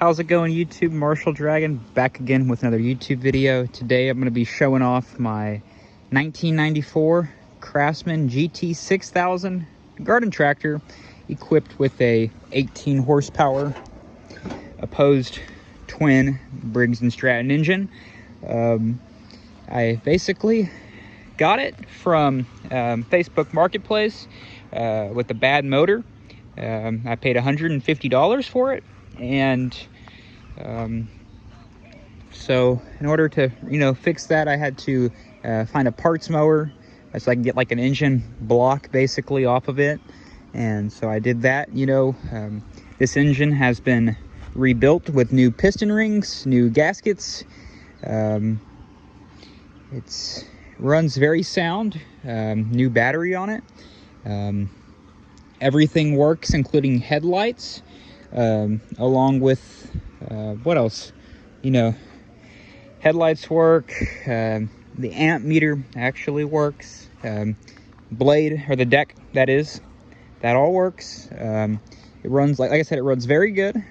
How's it going, YouTube? Marshall Dragon back again with another YouTube video. Today I'm going to be showing off my 1994 Craftsman GT6000 garden tractor equipped with a 18 horsepower opposed twin Briggs & Stratton engine. I basically got it from Facebook Marketplace with a bad motor. I paid $150 for it, and so in order to fix that, I had to find a parts mower so I can get like an engine block basically off of it. And so I did that. This engine has been rebuilt with new piston rings, new gaskets. It runs very sound, new battery on it. Everything works, including headlights, along with what else? Headlights work. The amp meter actually works. Blade, or the deck, that all works. It runs, like I said, it runs very good.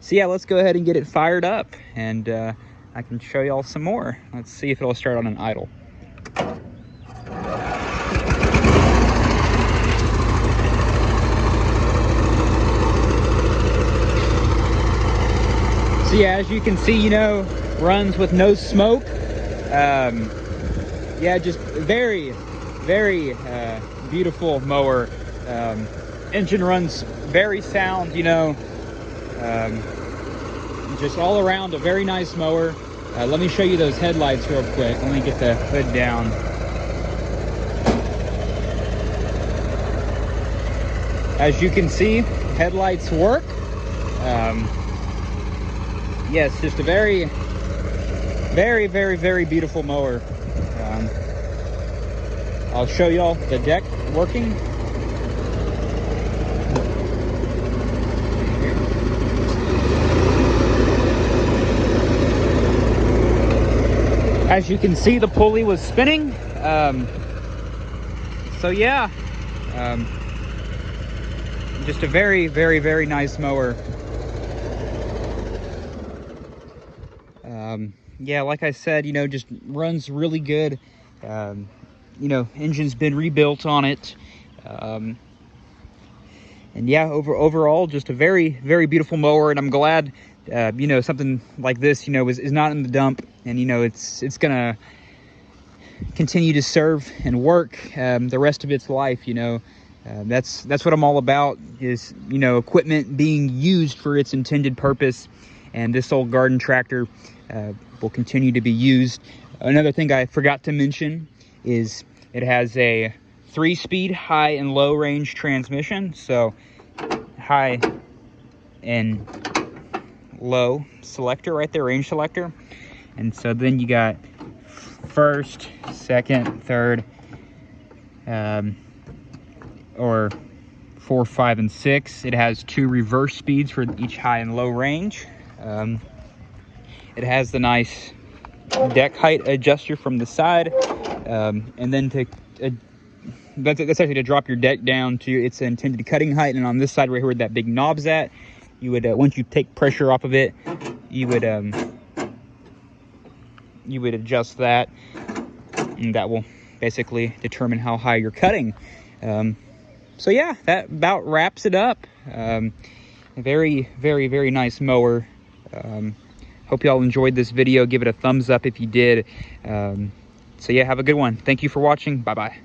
So yeah, let's go ahead and get it fired up, and I can show y'all some more. Let's see if it'll start on an idle. So yeah, as you can see, runs with no smoke. Yeah, just very, very beautiful mower. Engine runs very sound, just all around a very nice mower. Let me show you those headlights real quick. Let me get the hood down. As you can see, headlights work. Yes, just a very, very, very, very beautiful mower. I'll show y'all the deck working. As you can see, the pulley was spinning. So yeah, just a very, very, very nice mower. Yeah, like I said, just runs really good. Engine's been rebuilt on it. And yeah, overall, just a very, very beautiful mower. And I'm glad, something like this, is not in the dump. And, it's gonna continue to serve and work the rest of its life. That's what I'm all about, is, equipment being used for its intended purpose. And this old garden tractor will continue to be used. Another thing I forgot to mention is it has a 3-speed high and low range transmission. So high and low selector right there, range selector. And so then you got first, second, third, or 4, 5, and 6. It has 2 reverse speeds for each high and low range. It has the nice deck height adjuster from the side, and then that's actually to drop your deck down to its intended cutting height. And on this side right here where that big knob's at, you would once you take pressure off of it, you would adjust that, and that will basically determine how high you're cutting. So yeah, that about wraps it up. A very, very, very nice mower. Hope y'all enjoyed this video. Give it a thumbs up if you did. So yeah, have a good one. Thank you for watching. Bye-bye.